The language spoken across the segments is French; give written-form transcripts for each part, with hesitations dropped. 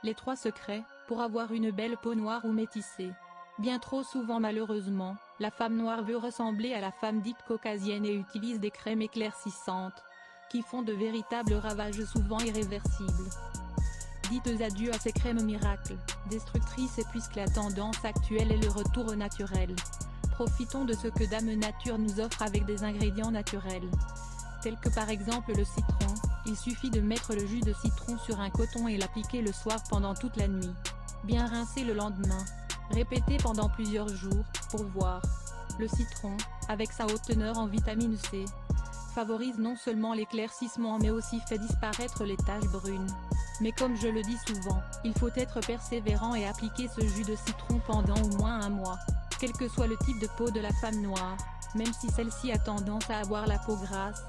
Les 3 secrets, pour avoir une belle peau noire ou métissée. Bien trop souvent malheureusement, la femme noire veut ressembler à la femme dite caucasienne et utilise des crèmes éclaircissantes, qui font de véritables ravages souvent irréversibles. Dites adieu à ces crèmes miracles, destructrices puisque la tendance actuelle est le retour au naturel. Profitons de ce que Dame Nature nous offre avec des ingrédients naturels. Tels que par exemple le citron, il suffit de mettre le jus de citron sur un coton et l'appliquer le soir pendant toute la nuit. Bien rincer le lendemain. Répéter pendant plusieurs jours, pour voir. Le citron, avec sa haute teneur en vitamine C, favorise non seulement l'éclaircissement mais aussi fait disparaître les taches brunes. Mais comme je le dis souvent, il faut être persévérant et appliquer ce jus de citron pendant au moins un mois. Quel que soit le type de peau de la femme noire, même si celle-ci a tendance à avoir la peau grasse,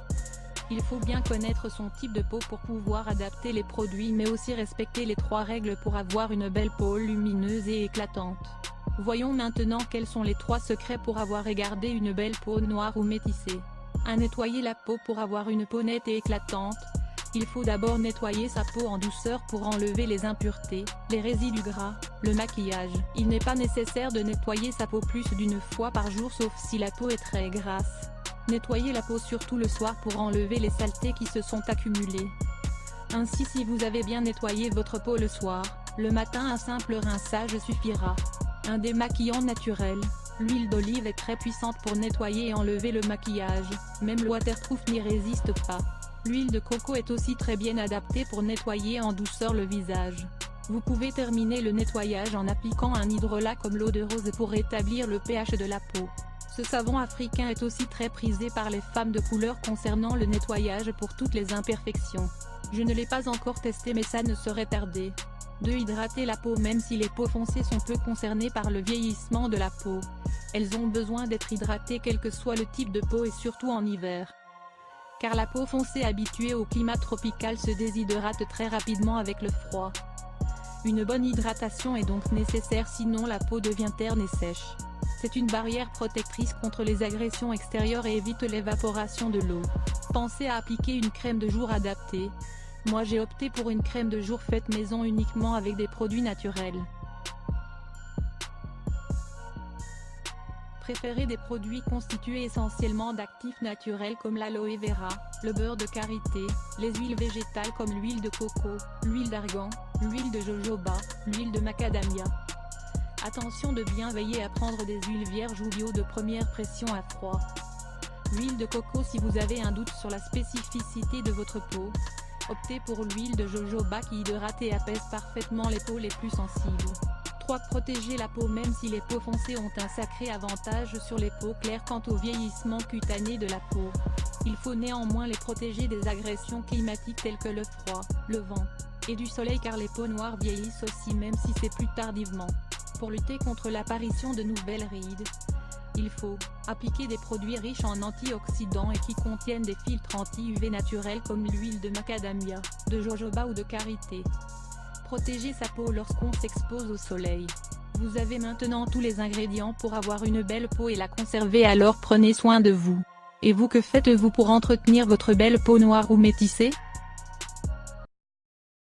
il faut bien connaître son type de peau pour pouvoir adapter les produits mais aussi respecter les 3 règles pour avoir une belle peau lumineuse et éclatante. Voyons maintenant quels sont les 3 secrets pour avoir et garder une belle peau noire ou métissée. 1. Nettoyer la peau pour avoir une peau nette et éclatante. Il faut d'abord nettoyer sa peau en douceur pour enlever les impuretés, les résidus gras, le maquillage. Il n'est pas nécessaire de nettoyer sa peau plus d'une fois par jour sauf si la peau est très grasse. Nettoyez la peau surtout le soir pour enlever les saletés qui se sont accumulées. Ainsi si vous avez bien nettoyé votre peau le soir, le matin un simple rinçage suffira. Un démaquillant naturel. L'huile d'olive est très puissante pour nettoyer et enlever le maquillage, même le waterproof n'y résiste pas. L'huile de coco est aussi très bien adaptée pour nettoyer en douceur le visage. Vous pouvez terminer le nettoyage en appliquant un hydrolat comme l'eau de rose pour rétablir le pH de la peau. Ce savon africain est aussi très prisé par les femmes de couleur concernant le nettoyage pour toutes les imperfections. Je ne l'ai pas encore testé mais ça ne saurait tarder. 2. Hydrater la peau. Même si les peaux foncées sont peu concernées par le vieillissement de la peau, elles ont besoin d'être hydratées quel que soit le type de peau et surtout en hiver. Car la peau foncée habituée au climat tropical se déshydrate très rapidement avec le froid. Une bonne hydratation est donc nécessaire sinon la peau devient terne et sèche. C'est une barrière protectrice contre les agressions extérieures et évite l'évaporation de l'eau. Pensez à appliquer une crème de jour adaptée. Moi j'ai opté pour une crème de jour faite maison uniquement avec des produits naturels. Préférez des produits constitués essentiellement d'actifs naturels comme l'aloe vera, le beurre de karité, les huiles végétales comme l'huile de coco, l'huile d'argan, l'huile de jojoba, l'huile de macadamia. Attention de bien veiller à prendre des huiles vierges ou bio de première pression à froid. L'huile de coco. Si vous avez un doute sur la spécificité de votre peau, optez pour l'huile de jojoba qui hydrate et apaise parfaitement les peaux les plus sensibles. 3. Protéger la peau. Même si les peaux foncées ont un sacré avantage sur les peaux claires quant au vieillissement cutané de la peau, il faut néanmoins les protéger des agressions climatiques telles que le froid, le vent, et du soleil car les peaux noires vieillissent aussi même si c'est plus tardivement. Pour lutter contre l'apparition de nouvelles rides, il faut appliquer des produits riches en antioxydants et qui contiennent des filtres anti-UV naturels comme l'huile de macadamia, de jojoba ou de karité. Protéger sa peau lorsqu'on s'expose au soleil. Vous avez maintenant tous les ingrédients pour avoir une belle peau et la conserver, alors prenez soin de vous. Et vous, que faites-vous pour entretenir votre belle peau noire ou métissée ?